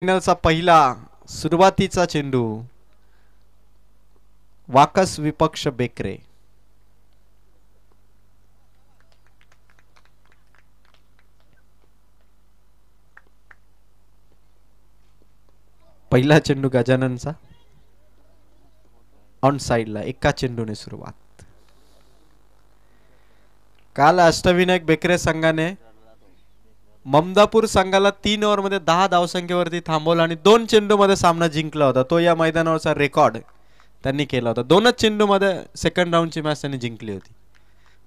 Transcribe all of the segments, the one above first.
फायनलचा पहिला सुरुवातीचा चेंडू वाकस विपक्ष बेकरे. पहिला चेंडू गजाननचा ऑन साइडला एका चेंडूने सुरुवात. काल अष्टविनायक बेकरे संघाने ममदापूर संघाला 3 ओव्हरमध्ये 10 धावसंख्येवरती थांबवला आणि 2 चेंडूमध्ये सामना जिंकला होता. तो या मैदानावरचा रेकॉर्ड त्यांनी केला होता. 2च चेंडूमध्ये सेकंड राऊंडची मॅच त्यांनी जिंकली होती.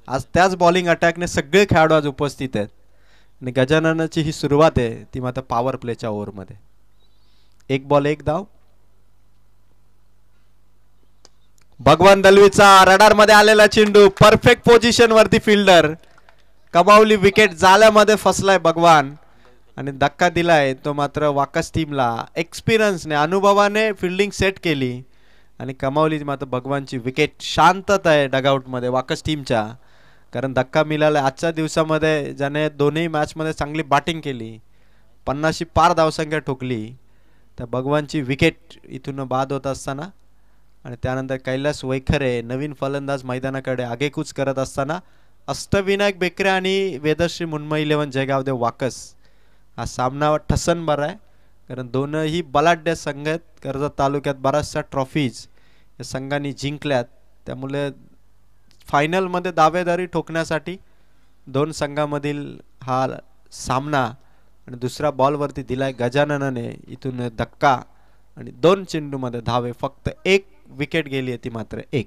आज त्याच बॉलिंग अटॅकने सगळे खेळाडू आज उपस्थित आहेत आणि गजाननाची ही सुरुवात आहे ती मात्र पॉवर प्लेच्या ओव्हरमध्ये. 1 बॉल 1 धाव. भगवान दलवीचा रडार मध्ये आलेला चेंडू परफेक्ट पोझिशन वरती फिल्डर कमावली विकेट. जाल्यामध्ये फसलाय भगवान आणि धक्का दिलाय तो मात्र वाकस टीमला. एक्सपिरियन्सने अनुभवाने फिल्डिंग सेट केली आणि कमावली मात्र भगवानची विकेट. शांतता आहे डगआउट मध्ये वाकस टीमच्या, कारण धक्का मिळाला आजच्या दिवसामध्ये ज्याने दोन्ही मॅच मध्ये चांगली बॅटिंग केली, 50शी पार धावसंख्या ठोकली. त्या भगवानची विकेट इथून बाद होत असताना आणि त्यानंतर कैलास वैखरे नवीन फलंदाज मैदानाकडे आगेकूच करत असताना अष्टविनायक बेकरे आणि वेदश्री मुंबई 11 जयगावदेव वाकस हा सामना ठसन बरा आहे, कारण दोनही बलाढ्य संघ आहेत. कर्जत तालुक्यात बऱ्याचशा ट्रॉफीज या संघांनी जिंकल्यात, त्यामुळे फायनलमध्ये दावेदारी ठोकण्यासाठी दोन संघामधील हा सामना. आणि दुसऱ्या बॉलवरती दिलाय गजाननाने इथून धक्का आणि 2 चेंडूमध्ये धावे. फक्त 1 विकेट गेली आहे ती मात्र 1.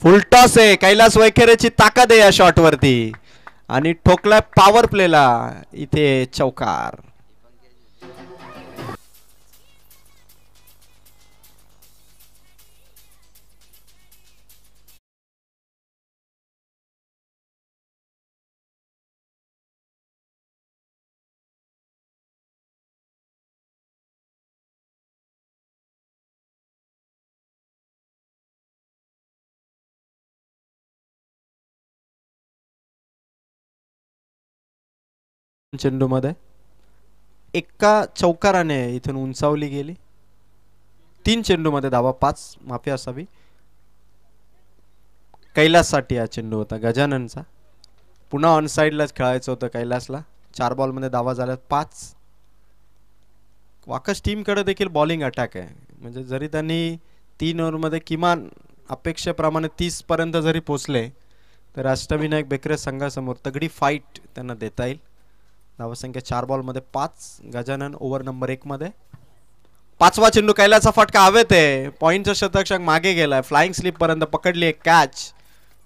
फुलटॉस आहे. कैलास वैखेरेची ताकद आहे या शॉट वरती आणि ठोकलाय पॉवर प्लेला इथे चौकार. चेंडू मध्ये एका चौकाराने इथून उंचावली गेली. 3 चेंडू मध्ये धावा 5 माफी असावी. कैलाससाठी हा चेंडू होता गजाननचा. पुन्हा ऑन साइडलाच खेळायचं होतं कैलासला. 4 बॉल मध्ये धावा झाल्यात 5. वाकस टीम कडे देखील बॉलिंग अटॅक आहे, म्हणजे जरी त्यांनी 3 ओव्हरमध्ये किमान अपेक्षेप्रमाणे 30 पर्यंत जरी पोहोचले तर अष्टविनायक बेकरे संघासमोर तगडी फाईट त्यांना देता येईल. धावसंख्या 4 बॉल मध्ये 5. गजानन ओव्हर नंबर 1 मध्ये. 5वा चेंडू कैलासचा फटका हवेत आहे. पॉइंटचा शतरक्षक मागे गेलाय. फ्लाइंग स्लिप पर्यंत पकडली आहे कॅच,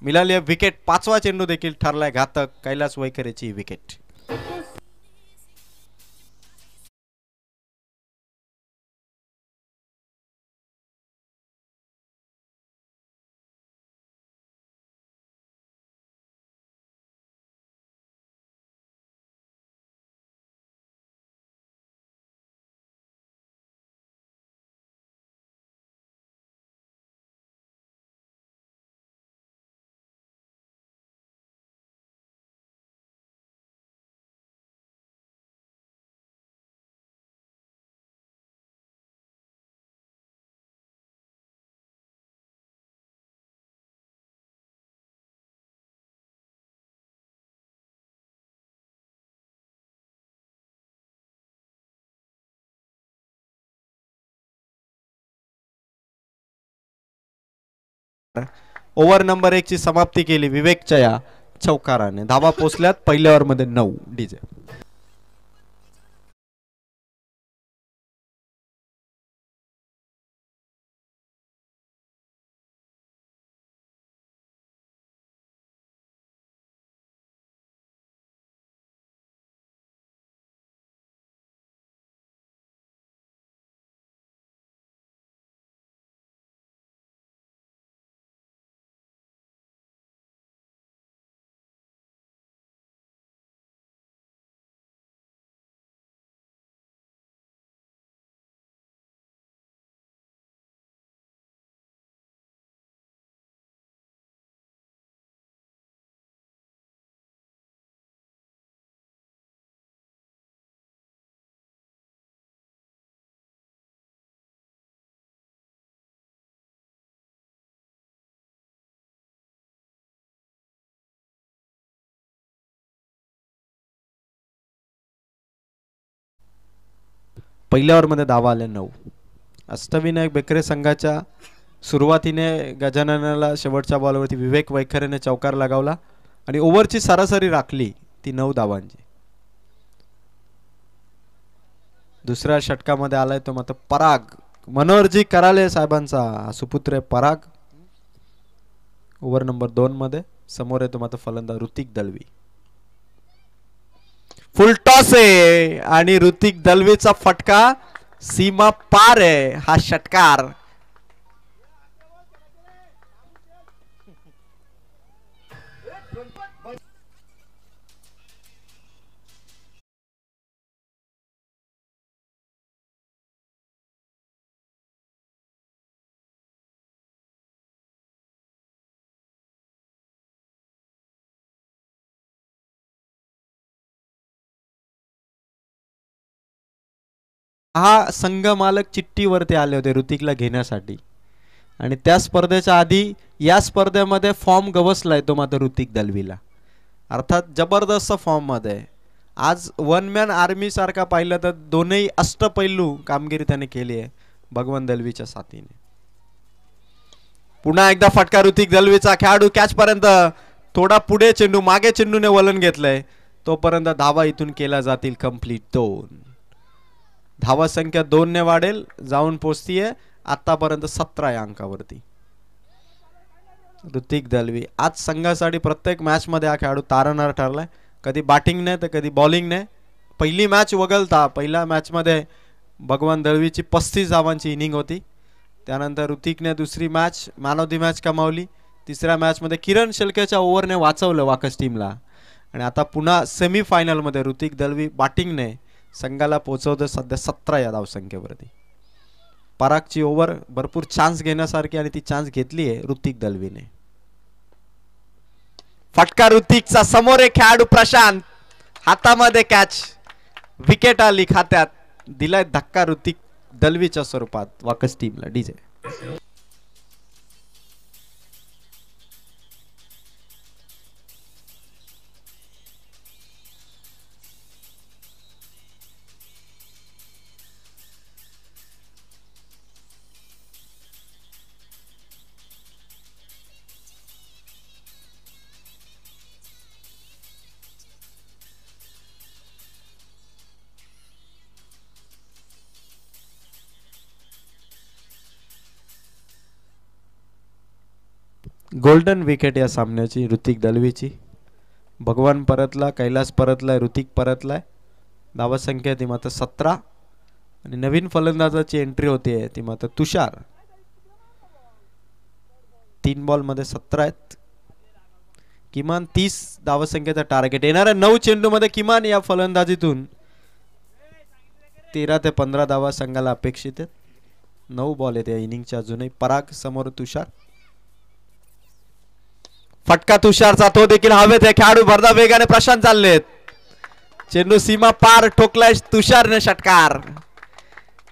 मिळाली आहे विकेट. 5वा चेंडू देखील ठरलाय घातक. कैलास वैखरेची विकेट. ओव्हर नंबर 1 ची समाप्ती केली विवेकच्या या चौकाराने. धावा पोचल्यात पहिल्या ओव्हर मध्ये 9. डीजे पहिल्या ओव्हरमध्ये धावा आल्या 9. अष्टविनायक बेकरे संघाच्या सुरुवातीने गजाननाला शेवटच्या बॉलवरती विवेक वैखरेने चौकार लगावला आणि ओव्हरची सरासरी राखली ती 9 धावांची. दुसऱ्या षटकामध्ये आलाय तो मात्र पराग, मनोहरजी कराले साहेबांचा सुपुत्र पराग. ओव्हर नंबर 2 मध्ये समोर येतो मात्र फलंदाज ऋतिक दलवी. फुल टॉस आहे आणि ऋतिक दलवीचा फटका सीमा पार आहे. हा षटकार हा संघ मालक चिठ्ठीवरती आले होते ऋतिकला घेण्यासाठी आणि त्या स्पर्धेच्या आधी या स्पर्धेमध्ये फॉर्म गवसलाय तो मात्र ऋतिक दलवीला. अर्थात जबरदस्त फॉर्म मध्ये. आज वन मॅन आर्मी सारखा पाहिलं तर दोनही अष्टपैलू कामगिरी त्याने केली आहे भगवान दलवीच्या साथीने. पुन्हा एकदा फटका ऋतिक दलवीचा. खेळाडू कॅच पर्यंत थोडा पुढे चेंडू, मागे चेंडूने वलन घेतलंय तोपर्यंत धावा इथून केल्या जातील कंप्लीट 2. धावा संख्या 2 ने वाढेल, जाऊन पोचतीये आतापर्यंत 17 या अंकावरती. ऋतिक दलवी आज संघासाठी प्रत्येक मॅच मध्ये हा खेळाडू तारणार ठरलाय. कधी बॅटिंग ने तर कधी बॉलिंग ने. पहिली मॅच वगळता पहिल्या मॅच मध्ये भगवान दलवीची 35 धावांची इनिंग होती. त्यानंतर ऋतिकने दुसरी match man of the match कमावली. तिसऱ्या मॅच मध्ये किरण शेळकेच्या ओव्हरने वाचवलं वाकस टीमला आणि आता पुन्हा सेमी फायनल मध्ये ऋतिक दलवी बॅटिंगने संघाला पोहोचवतं सध्या 17 या धावसंख्येवरती. परागची ओव्हर भरपूर चान्स घेण्यासारखी आणि ती चान्स घेतली आहे ऋतिक दलवीने. फटका ऋतिकचा. समोर एक खेळाडू प्रशांत, हातामध्ये कॅच, विकेट आली खात्यात. दिलाय धक्का ऋतिक दलवीच्या स्वरूपात वाकस टीमला. डीजे गोल्डन विकेट या सामन्याची ऋतिक दलवीची. भगवान परतला, कैलास परतलाय, ऋतिक परतलाय. धावा संख्या ती मात्र 17 आणि नवीन फलंदाजाची एंट्री होते ती मात्र तुषार. 3 बॉल मध्ये 17 आहेत. किमान 30 धावा संख्येचा टार्गेट. येणाऱ्या 9 चेंडू मध्ये किमान या फलंदाजीतून 13 ते 15 धावा संघाला अपेक्षित आहेत. 9 बॉल आहेत या इनिंगच्या अजूनही. पराग समोर तुषार. फटका तुषारचा, तो देखील हवेत आहे. खेळाडू भरदा वेगाने प्रशांत चाललेत. चेंडू सीमा पार ठोकलाय तुषारने षटकार.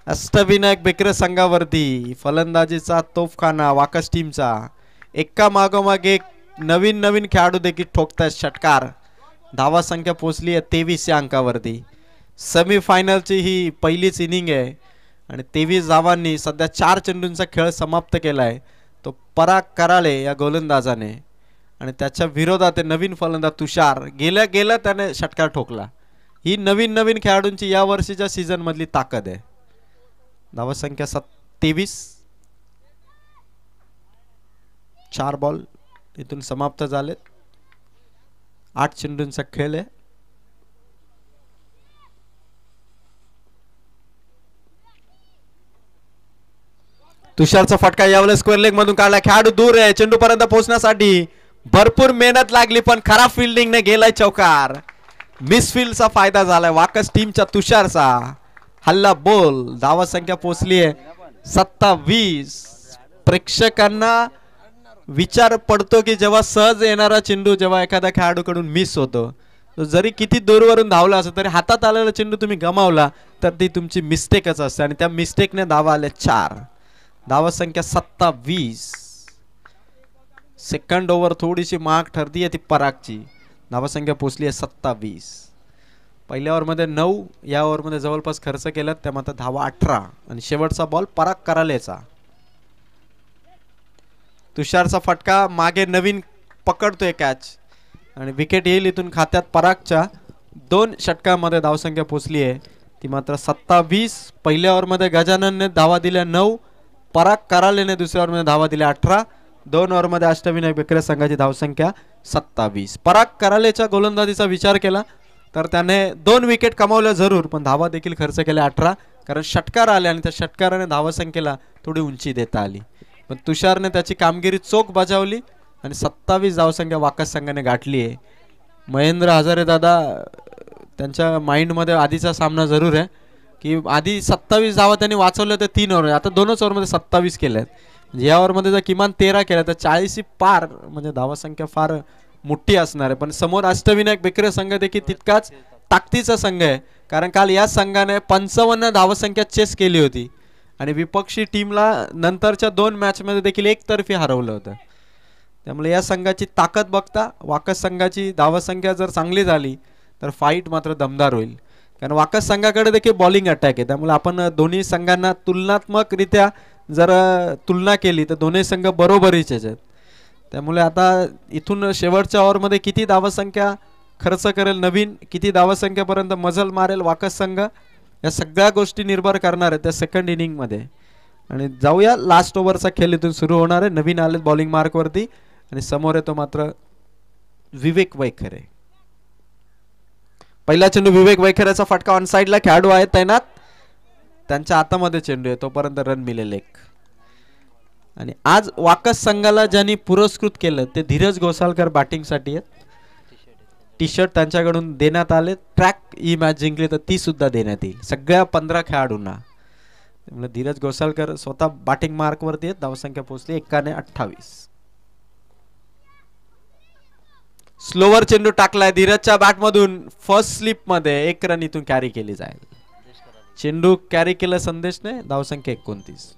अष्टविनायक बेकरे संघावरती फलंदाजीचा तोफखाना वाकस टीमचा. एका मागोमाग एक नवीन खेळाडू देखील ठोकतायत षटकार. धावा संख्या पोहोचली आहे 23 या अंकावरती. सेमी फायनलची ही पहिलीच इनिंग आहे आणि 23 धावांनी सध्या 4 चेंडूंचा खेळ समाप्त केलाय तो पराग कराळे या गोलंदाजाने आणि त्याच्या विरोधात नवीन फलंदाज तुषार. गेल्या त्याने षटकार ठोकला. ही नवीन खेळाडूंची या वर्षीच्या सीझन मधली ताकद आहे. धावा संख्या 23. 4 बॉल इथून समाप्त झाले. 8 चेंडूंचा खेळ आहे. तुषारचा फटका यावेळेस स्क्वेअर लेग मधून काढला. खेळाडू दूर आहे. चेंडू पर्यंत पोहोचण्यासाठी भरपूर मेहनत लागली पण खराब फिल्डिंगने गेलाय चौकार. मिसफिल्डचा फायदा झालाय वाकस टीमच्या तुषारचा. हल्ला बोल. धावा संख्या पोहोचली आहे 27. प्रेक्षकांना विचार पडतो की जेव्हा सहज येणारा चेंडू जेव्हा एखाद्या खेळाडूकडून मिस होतो, तो जरी किती दूरवरून धावला असं तरी हातात आलेला चेंडू तुम्ही गमावला तर ती तुमची मिस्टेकच असते आणि त्या मिस्टेकने धावा आल्या 4. धावा संख्या 27. सेकंड ओव्हर थोडीशी महाग ठरती आहे ती परागची. धावा संख्या पोहोचली आहे 27. पहिल्या ओव्हरमध्ये 9, या ओव्हरमध्ये जवळपास खर्च केला, त्या मात्र धावा 18 आणि शेवटचा बॉल पराग करालेचा. तुषारचा फटका मागे नवीन पकडतोय कॅच आणि विकेट येईल इथून खात्यात. परागच्या 2 षटकांमध्ये धावसंख्या पोहोचली आहे ती मात्र 27. पहिल्या ओव्हरमध्ये गजाननने धावा दिल्या 9, पराग करालेने दुसऱ्या ओव्हरमध्ये धावा दिल्या 18. 2 ओव्हरमध्ये अष्टविनायक बेकरे संघाची धावसंख्या 27. पराग करालेच्या गोलंदाजीचा विचार केला तर त्याने 2 विकेट कमावल्या जरूर, पण धावा देखील खर्च केल्या 18, कारण षटकार आले आणि त्या षटकाराने धावसंख्येला थोडी उंची देता आली. पण तुषारने त्याची कामगिरी चोख बजावली आणि 27 धावसंख्या वाकस संघाने गाठली आहे. महेंद्र हजारे दादा त्यांच्या माइंडमध्ये आधीचा सामना जरूर आहे की आधी 27 धावा त्यांनी वाचवल्या तर 3 ओव्हर, आता 2च ओव्हरमध्ये 27 केल्यात. म्हणजे या ओव्हरमध्ये जर किमान 13 केल्या तर 40 पार, म्हणजे धावसंख्या फार मोठी असणार आहे. पण समोर अष्टविनायक बेकरे संघ देखील तितकाच ताकदीचा संघ आहे, कारण काल या संघाने 55 धावसंख्या चेस केली होती आणि विपक्षी टीमला नंतरच्या 2 मॅचमध्ये देखील एकतर्फी हरवलं होतं. त्यामुळे या संघाची ताकद बघता वाकस संघाची धावसंख्या जर चांगली झाली तर फाईट मात्र दमदार होईल, कारण वाकस संघाकडे देखील बॉलिंग अटॅक आहे. त्यामुळे आपण दोन्ही संघांना तुलनात्मकरित्या जर तुलना केली तर दोन्ही संघ बरोबरीचे आहेत. त्यामुळे आता इथून शेवटच्या ओव्हरमध्ये किती धावसंख्या खर्च करेल नवीन, किती धावसंख्येपर्यंत मजल मारेल वाकस संघ, या सगळ्या गोष्टी निर्भर करणार आहेत त्या सेकंड इनिंगमध्ये. आणि जाऊया लास्ट ओव्हरचा खेळ इथून सुरू होणार आहे. नवीन आले बॉलिंग मार्कवरती आणि समोर येतो मात्र विवेक वैखरे. पहिला चेंडू विवेक वैखरेचा फटका ऑन साइडला, खेळाडू आहे तैनात, त्यांच्या हातामध्ये चेंडू आहे, तोपर्यंत रन मिळेल 1. आणि आज वाकस संघाला ज्यांनी पुरस्कृत केलं ते धीरज घोसालकर बॅटिंगसाठी आहेत. टी शर्ट त्यांच्याकडून देण्यात आले. ट्रॅक ही मॅच जिंकली तर ती सुद्धा देण्यात येईल सगळ्या 15 खेळाडूंना. त्यामुळे धीरज घोसालकर स्वतः बॅटिंग मार्कवरती आहेत. धावसंख्या पोहोचली 21-28. स्लोवर चेंडू टाकलाय धीरजच्या बॅटमधून, फर्स्ट स्लिप मध्ये 1 रन इथून कॅरी केली जाईल. चेंडू कॅरी केला संदेशने, धावसंख्या 29.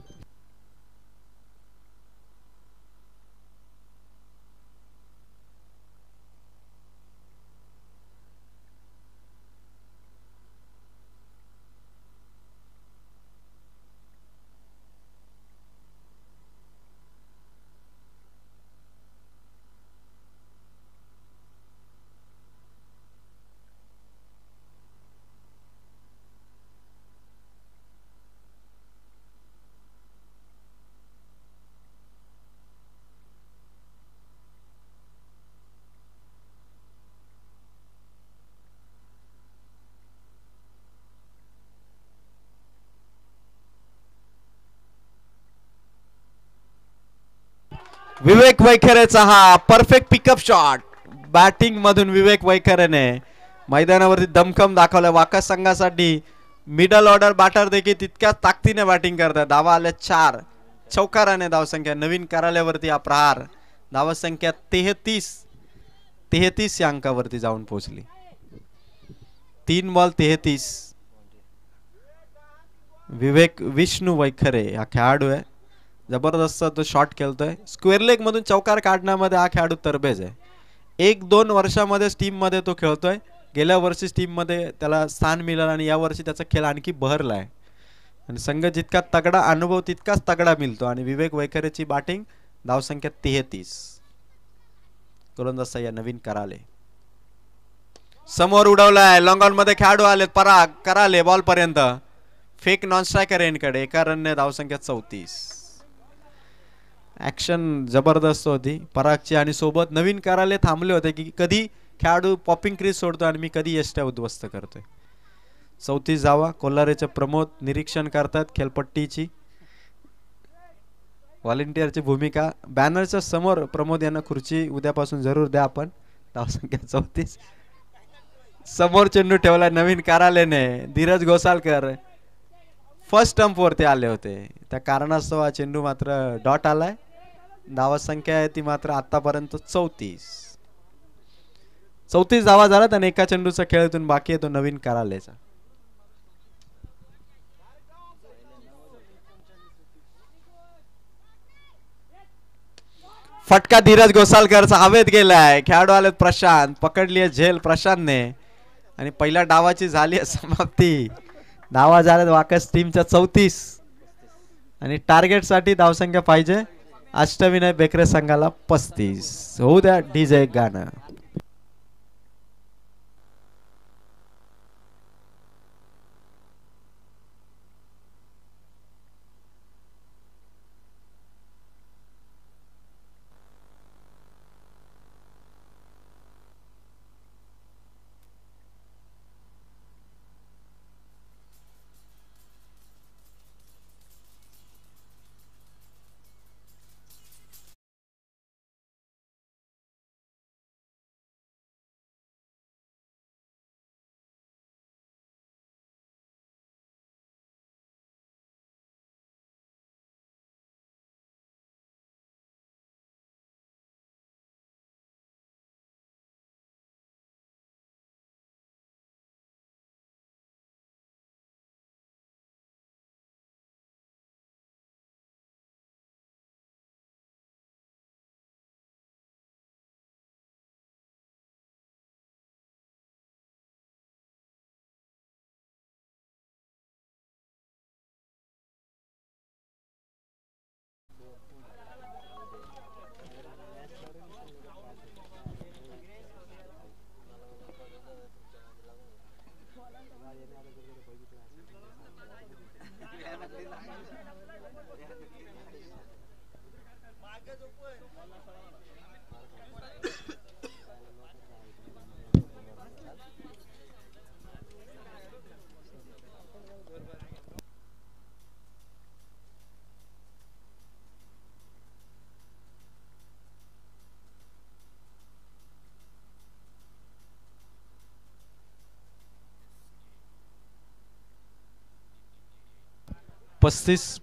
विवेक वैखरेचा हा परफेक्ट पिकअप शॉट बॅटिंग मधून विवेक वैखरेने मैदानावरती दमखम दाखवला. वाकस संघासाठी मिडल ऑर्डर बॅटर देखील तितक्याच ताकदीने बॅटिंग करतात. धावा आल्या 4, चौकाराने धावसंख्या नवीन कराल्यावरती हा प्रहार. धावसंख्या 33 या अंकावरती जाऊन पोहोचली. 3 बॉल 33. विवेक विष्णू वैखरे हा खेळाडू आहे, जबरदस्त तो शॉट खेळतोय. स्क्वेअर लेग मधून चौकार काढण्यामध्ये हा खेळाडू तरबेज आहे. 1-2 वर्षामध्ये टीम मध्ये तो खेळतोय. गेल्या वर्षी टीम मध्ये त्याला स्थान मिळालं आणि या वर्षी त्याचा खेळ आणखी बहरलाय आणि संघ जितका तगडा अनुभव तितकाच तगडा मिळतो. आणि विवेक वैखरेची बॅटिंग, धावसंख्या 33. गोलंदाज या नवीन कराले समोर उडवलाय. लॉंग ऑन मध्ये खेळाडू आले. पराग कराले बॉल पर्यंत, फेक नॉन स्ट्रायकर एंडकडे. 1 रनने धावसंख्या 34. ऍक्शन जबरदस्त होती परागची आणि सोबत नवीन कराले थांबले होते की कधी खेळाडू पॉपिंग क्रीज सोडतो आणि मी कधी यष्ट्या उद्ध्वस्त करतोय. 34 धावा. कोल्हारेचे प्रमोद निरीक्षण करतात खेळपट्टीची. व्हॉलेंटियरची भूमिका. बॅनरच्या समोर प्रमोद यांना खुर्ची उद्यापासून जरूर द्या आपण. धावसंख्या 34. समोर चेंडू ठेवला नवीन करालेने. धीरज घोसालकर फर्स्ट स्टंप वरती आले होते, त्या कारणास्तव हा चेंडू मात्र डॉट आलाय. धावसंख्या आहे ती मात्र आतापर्यंत 34 धावा झाल्यात आणि एका चेंडूचा खेळातून बाकी आहे तो नवीन करालेचा. फटका धीरज घोसालकरचा हवेत गेलाय. खेळाडू आलेत प्रशांत, पकडली झेल प्रशांतने आणि पहिल्या डावाची झाली समाप्ती. धावा झाल्यात वाकस टीमच्या 34 आणि टार्गेट साठी धावसंख्या पाहिजे अष्टविनायक बेकरे संघाला 35. होऊ द्या डीजे गाणं.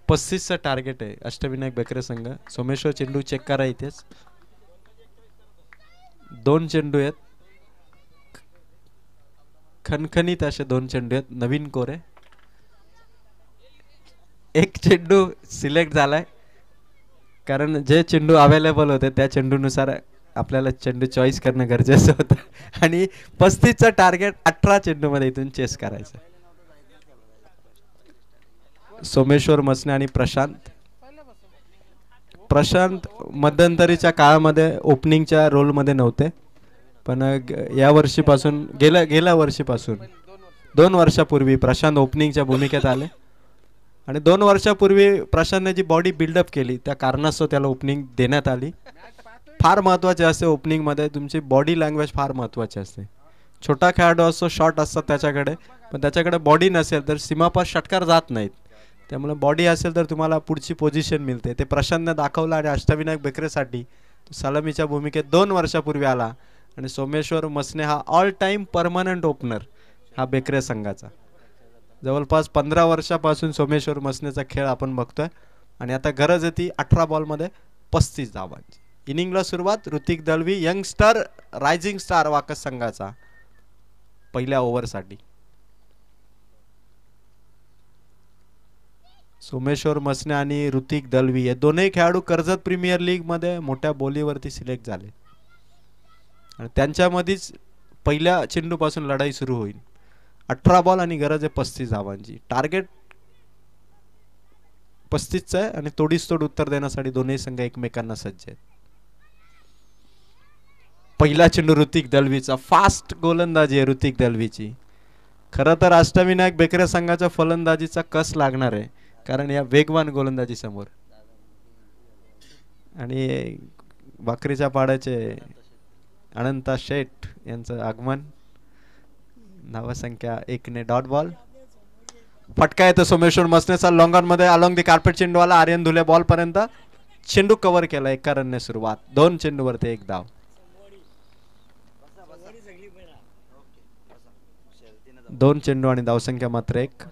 पस्तीसचं टार्गेट आहे अष्टविनायक बेकरे संघ. सोमेश्वर चेंडू चेक करा इथेच. 2 चेंडू आहेत खणखणीत असे 2 चेंडू आहेत. नवीन कोरे 1 चेंडू सिलेक्ट झालाय कारण जे चेंडू अवेलेबल होते त्या चेंडूनुसार आपल्याला चेंडू चॉईस करणं गरजेचं होतं आणि 35चं टार्गेट 18 चेंडू मध्ये इथून चेस करायचं. सोमेश्वर मसने आणि प्रशांत मध्यंतरीच्या काळामध्ये ओपनिंगच्या रोलमध्ये नव्हते पण या वर्षीपासून गेल्या वर्षीपासून 2 वर्षापूर्वी प्रशांत ओपनिंगच्या भूमिकेत आले आणि 2 वर्षापूर्वी प्रशांतने जी बॉडी बिल्डअप केली त्या कारणास्तव त्याला ओपनिंग देण्यात आली. फार महत्त्वाचे असते ओपनिंगमध्ये तुमची बॉडी लँग्वेज फार महत्त्वाची असते. छोटा खेळाडू असतो शॉट असतात त्याच्याकडे पण त्याच्याकडे बॉडी नसेल तर सीमापार षटकार जात नाहीत. त्यामुळे बॉडी असेल तर तुम्हाला पुढची पोझिशन मिळते. ते प्रशांतने दाखवलं आणि अष्टविनायक बेकरेसाठी सलामीच्या भूमिकेत 2 वर्षापूर्वी आला आणि सोमेश्वर मसने हा ऑल टाइम परमनंट ओपनर हा बेकरे संघाचा. जवळपास 15 वर्षापासून सोमेश्वर मसनेचा खेळ आपण बघतोय आणि आता गरज आहे ती 18 बॉलमध्ये 35 धावांची. इनिंगला सुरुवात Hrithik Dalvi youngster rising star वाकस संघाचा पहिल्या ओव्हरसाठी. सोमेश्वर मसने आणि ऋतिक दळवी हे दोन्ही खेळाडू कर्जत प्रीमियर लीग मध्ये मोठ्या बोलीवरती सिलेक्ट झाले आणि त्यांच्यामध्येच पहिल्या चेंडूपासून लढाई सुरू होईल. 18 बॉल आणि गरज आहे 35 धावांची. टार्गेट 35चं आहे आणि तोडीस तोड उत्तर देण्यासाठी दोन्ही संघ एकमेकांना सज्ज आहेत. पहिला चेंडू ऋतिक दळवीचा. फास्ट गोलंदाजी आहे ऋतिक दळवीची. खरं तर अष्टविनायक बेकरे संघाच्या फलंदाजीचा कस लागणार आहे कारण या वेगवान गोलंदाजी समोर आणि भाकरीच्या पाड्याचे अनंता शेठ यांचं आगमन. धावसंख्या 1 ने डॉट बॉल. फटका येतो सोमेश्वर मसनेचा लॉंग ऑन मध्ये अलॉंग दी कार्पेट चेंडू आला आर्यन धुले बॉल पर्यंत. चेंडू कव्हर केला 1 रनने सुरुवात. 2 चेंडूवरती 1 धाव. 2 चेंडू आणि धावसंख्या मात्र 1.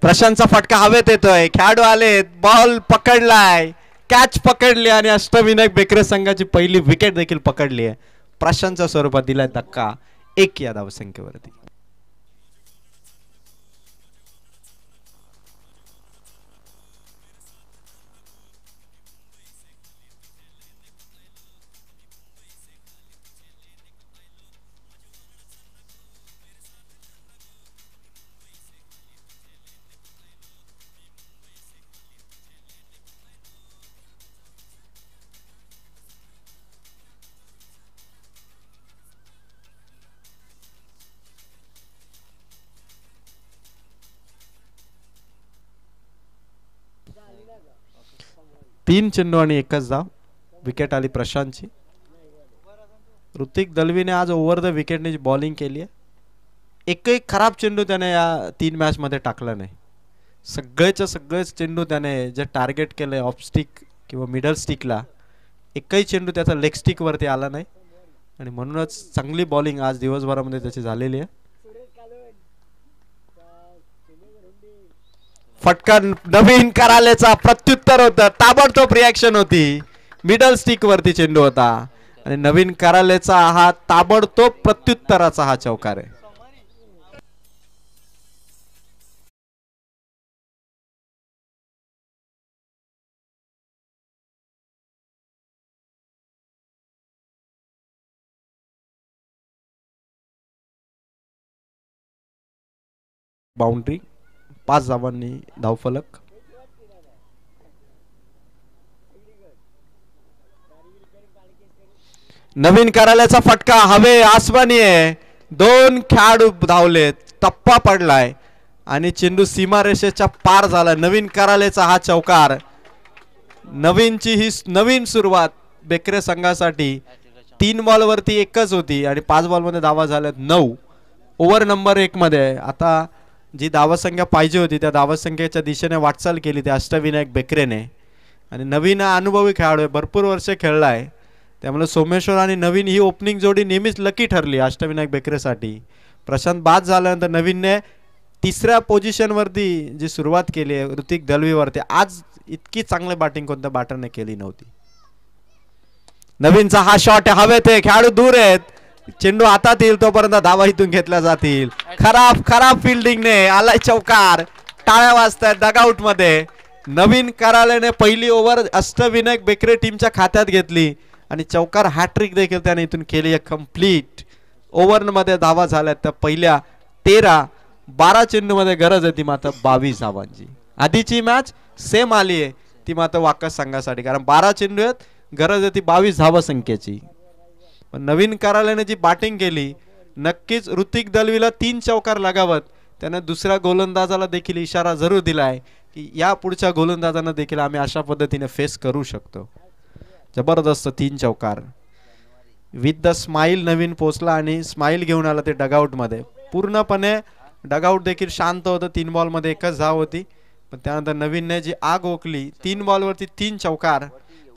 प्रशांतचा फटका हवेत येतोय. खेळाडू आलेत. बॉल पकडलाय. कॅच पकडली आणि अष्टविनायक बेकरे संघाची पहिली विकेट देखील पकडली आहे. प्रशांतच्या स्वरूपात दिलाय धक्का 1 या धावसंख्येवरती. तीन चेंडू आणि एकच धाव. विकेट आली प्रशांतची. ऋतिक दलवीने आज ओव्हर द विकेटने बॉलिंग केली आहे. एकही खराब चेंडू त्याने या 3 मॅच मध्ये टाकला नाही. सगळेच चेंडू त्याने जे टार्गेट केले ऑफ स्टिक किंवा मिडल स्टिकला, एकही चेंडू त्याचा लेग स्टिक वरती आला नाही आणि म्हणूनच चांगली बॉलिंग आज दिवसभरामध्ये त्याची झालेली आहे. फटका नवीन करालेचा प्रत्युत्तर होतं. ताबडतोब रिॲक्शन होती. मिडल स्टिक वरती चेंडू होता आणि नवीन करालेचा हा ताबडतोब प्रत्युत्तराचा हा चौकार आहे. बाउंड्री, 5 धावांनी धावफलक. नवीन कराल्याचा फटका हवे आसमानी आहे. 2 खेळाडू धावलेत. टप्पा पडलाय आणि चेंडू सीमारेषेच्या पार झाला. नवीन कराल्याचा हा चौकार. नवीनची ही नवीन सुरुवात बेकरे संघासाठी. 3 बॉल वरती एकच होती आणि 5 बॉल मध्ये धावा झाल्यात 9. ओव्हर नंबर 1 मध्ये आता जी धावसंख्या पाहिजे होती त्या धावसंख्येच्या दिशेने वाटचाल केली त्या अष्टविनायक बेकरेने. आणि नवीन अनुभवी खेळाडू आहे, भरपूर वर्ष खेळलाय, त्यामुळे सोमेश्वर आणि नवीन ही ओपनिंग जोडी नेहमीच लकी ठरली अष्टविनायक बेकरेसाठी. प्रशांत बाद झाल्यानंतर नवीनने 3ऱ्या पोझिशनवरती जी सुरुवात केली आहे ऋतिक दलवीवरती, आज इतकी चांगली बॅटिंग कोणत्या बॅटरने केली नव्हती. नवीनचा हा शॉट हवेत आहे, खेळाडू दूर आहेत, चेंडू हातात येईल तोपर्यंत धावा इथून घेतल्या जातील. खराब फिल्डिंगने आलाय चौकार. टाळ्या वाजतायत डगआउट मध्ये. नवीन करालेने पहिली ओव्हर अष्टविनायक बेकरे टीमच्या खात्यात घेतली आणि चौकार हॅट्रिक देखील त्याने इथून केली आहे कंप्लीट. ओव्हर मध्ये धावा झाल्यात त्या पहिल्या 13-12 चेंडू मध्ये गरज आहे ती मात्र 22 धावांची. आधीची मॅच सेम आली आहे ती मात्र वाकस संघासाठी, कारण 12 चेंडू आहेत, गरज आहे ती 22 धावा संख्येची. पण नवीन कराल्याने जी बॅटिंग केली, नक्कीच ऋतिक दलवीला 3 चौकार लगावत त्याने दुसऱ्या गोलंदाजाला देखील इशारा जरूर दिलाय की या पुढच्या गोलंदाजांना देखील आम्ही अशा पद्धतीने फेस करू शकतो. जबरदस्त 3 चौकार विथ द स्माइल. नवीन पोचला आणि स्माइल घेऊन आला ते डगआउट मध्ये. पूर्णपणे डगआउट देखील शांत होतं. 3 बॉल मध्ये एकच धाव होती, पण त्यानंतर नवीनने जी आग ओकली, 3 बॉल वरती 3 चौकार.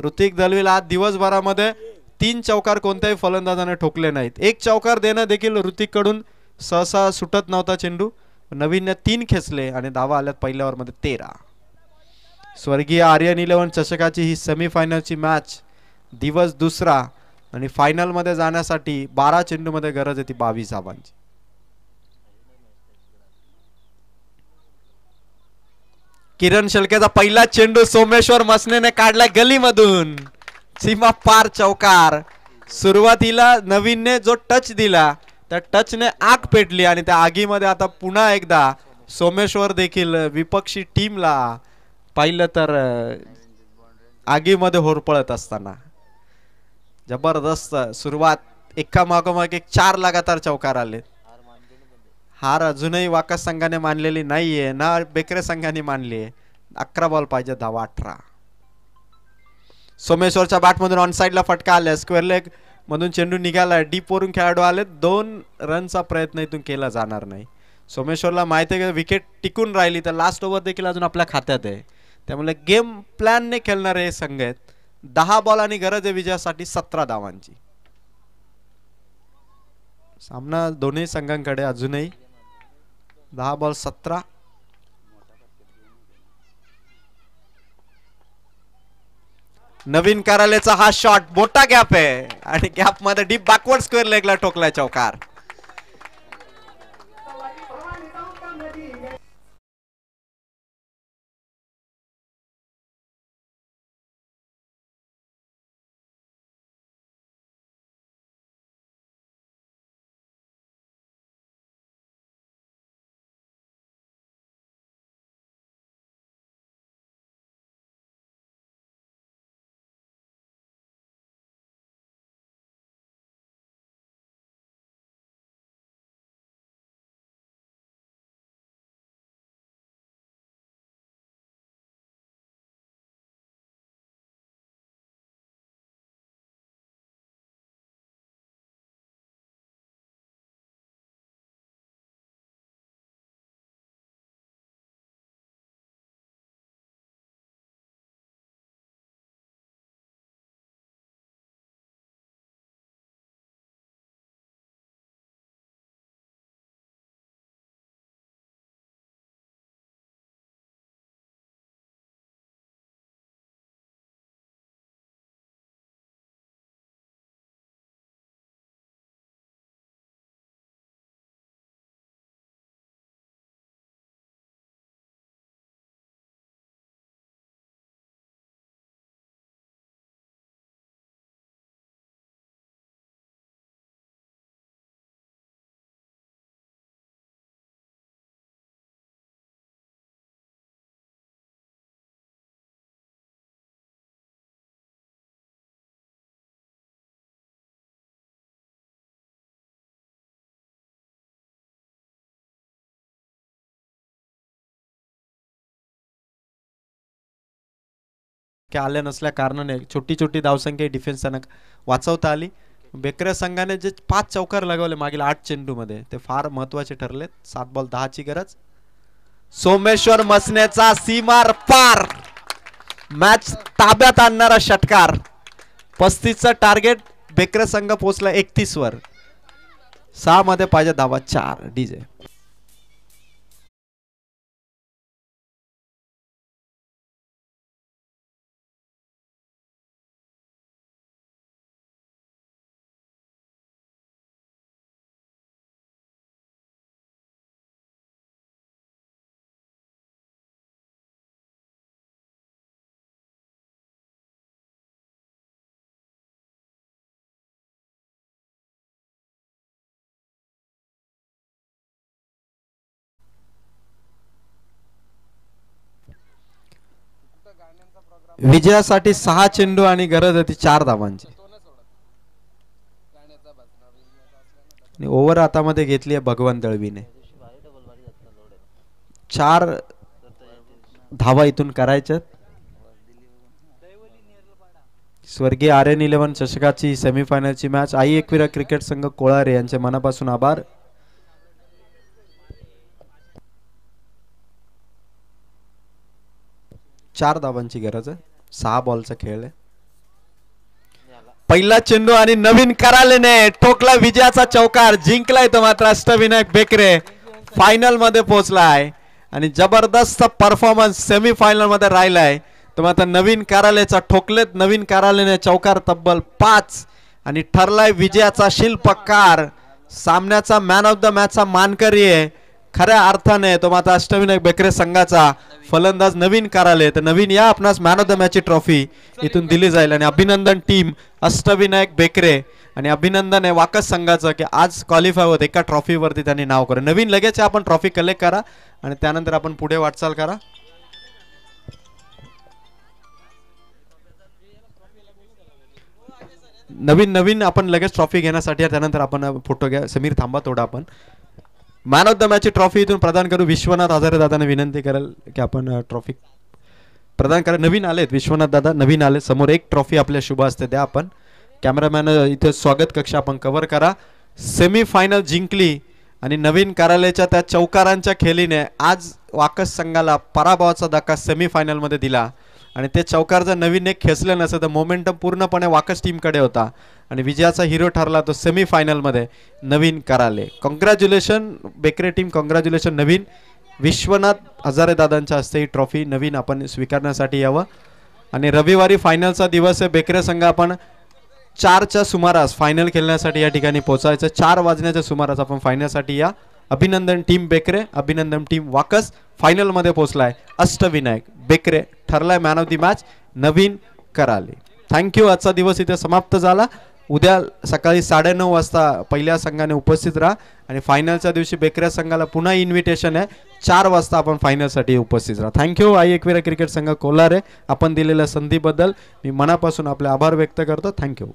ऋतिक दलवीला आज दिवसभरामध्ये 3 चौकार कोणत्याही फलंदाजाने ठोकले नाहीत. 1 चौकार देणं देखील ऋतिक कडून सहसा सुटत नव्हता चेंडू. नवीनने 3 खेचले आणि धावा आल्यात पहिल्या ओव्हर मध्ये 13. स्वर्गीय आर्यन 11 चषकाची ही सेमीफायनलची मॅच, दिवस दुसरा आणि फायनल मध्ये जाण्यासाठी 12 चेंडू मध्ये गरज आहे ती 22 धावांची. किरण शेळकेचा पहिला चेंडू सोमेश्वर मसनेने काढला गलीमधून. सीमा पार चौकार. सुरुवातीला नवीनने जो टच दिला त्या टचने आग पेटली आणि त्या आगीमध्ये आता पुन्हा एकदा सोमेश्वर देखील विपक्षी टीमला पाहिलं तर आगीमध्ये होरपळत असताना. जबरदस्त सुरुवात. एका मागोमाग एक 4 लगातार चौकार आले. हार अजूनही वाकस संघाने मानलेली नाहीये ना बेकरे संघाने मानली आहे. 11 बॉल पाहिजे, धावा 18. सोमेश्वरच्या बॅटमधून ऑन साइडला फटका आला. स्क्वेअर लेग मधून चेंडू निघाला. डीप वरून खेळाडू आले. 2 रनचा प्रयत्न इथून केला जाणार नाही. सोमेश्वरला माहिती आहे की विकेट टिकून राहिली तर लास्ट ओव्हर देखील अजून आपल्या खात्यात आहे, त्यामुळे गेम प्लॅनने खेळणारे हे संघ आहेत. 10 बॉल आणि गरज आहे विजयासाठी 17 धावांची. सामना दोन्ही संघांकडे अजूनही 10 बॉल 17. नवीन करालेचा हा शॉट मोठा गॅप आहे आणि गॅप मध्ये डीप बॅकवर्ड स्क्वेअर लेगला ठोकलाय चौकार. की आल्या नसल्या कारणाने छोटी छोटी धावसंख्या डिफेन्सनं वाचवता आली. बेकरे संघाने जे 5 चौकार लगावले मागील 8 चेंडूमध्ये ते फार महत्वाचे ठरलेत. 7 बॉल 10 ची गरज. सोमेश्वर मसनेचा सीमार पार मॅच ताब्यात आणणारा षटकार. 35चं टार्गेट बेकरे संघ पोहोचला 31 वर. 6 मध्ये पाहिजे धावा 4. डीजे विजयासाठी 6 चेंडू आणि गरज होती 4 धावांची. ओव्हर हातामध्ये घेतली आहे भगवान दळवीने. 4 धावा इथून करायच्यात. स्वर्गीय RN11 चषकाची सेमीफायनलची मॅच. आई एकविरा क्रिकेट संघ कोळारे यांचे मनापासून आभार. चार धावांची गरज आहे. 6 बॉलचा खेळ आहे. पहिला चेंडू आणि नवीन करालेने ठोकला विजयाचा चौकार. जिंकलाय तो मात्र अष्टविनायक बेकरे. फायनल मध्ये पोहोचलाय आणि जबरदस्त परफॉर्मन्स सेमी फायनल मध्ये राहिलाय. तो मात्र नवीन करालेचा ठोकलेत. नवीन करालेने चौकार तब्बल 5 आणि ठरलाय विजयाचा शिल्पकार. सामन्याचा मॅन ऑफ द मॅचचा मानकरी आहे खऱ्या अर्थाने तो मात्र अष्टविनायक बेकरे संघाचा फलंदाज नवीन कराले. तर नवीन या आपणास मॅन ऑफ द मॅच ची ट्रॉफी इथून दिली जाईल. आणि अभिनंदन टीम अष्टविनायक बेकरे आणि अभिनंदन आहे वाकस संघाचं की आज क्वालिफाय होत एका ट्रॉफी वरती त्यांनी नाव करा. नवीन लगेच आपण ट्रॉफी कलेक्ट करा आणि त्यानंतर आपण पुढे वाटचाल करा. नवीन आपण लगेच ट्रॉफी घेण्यासाठी त्यानंतर आपण फोटो घ्या. समीर थांबा थोडा. आपण मॅन ऑफ द मॅच ची ट्रॉफी इथून प्रदान करू. विश्वनाथ हजारे दादांना विनंती करेल की आपण ट्रॉफी प्रदान करा. नवीन आलेत विश्वनाथ दादा. नवीन आले. समोर एक ट्रॉफी आपल्या शुभ हस्ते द्या. आपण कॅमेरामॅन इथे स्वागत कक्ष आपण कव्हर करा. सेमी फायनल जिंकली आणि नवीन कार्यालयाच्या त्या चौकारांच्या खेळीने आज वाकस संघाला पराभवाचा धक्का सेमी फायनल मध्ये दिला. आणि ते चौकार जर नवीन एक खेचलं नसतं तर मोमेंटम पूर्णपणे वाकस टीमकडे होता आणि विजयाचा हिरो ठरला तो सेमी फायनल मध्ये नवीन कराले. Congratulation Bekare team. कॉंग्रॅच्युलेशन नवीन. विश्वनाथ हजारे दादांच्या हस्ते ही ट्रॉफी नवीन आपण स्वीकारण्यासाठी यावं. आणि रविवारी फायनलचा दिवस आहे. बेकरे संघ आपण 4च्या सुमारास फायनल खेळण्यासाठी या ठिकाणी पोहोचायचं. 4 वाजण्याच्या सुमारास आपण फायनलसाठी या. अभिनंदन टीम बेकरे. अभिनंदन टीम वाकस. फायनल मध्ये पोहोचलाय अष्टविनायक बेकरे. ठरलाय man of the match Naveen Karale. Thank you. आजचा दिवस इथे समाप्त झाला. उद्या सकाळी 9:30 वाजता पहिल्या संघाने उपस्थित राहा आणि फायनलच्या दिवशी बेकरे संघाला पुन्हा इन्व्हिटेशन आहे. 4 वाजता आपण फायनलसाठी उपस्थित राहा. थँक्यू. आई एकविरा क्रिकेट संघ कोलारे आपण दिलेल्या संधीबद्दल मी मनापासून आपले आभार व्यक्त करतो. थँक्यू.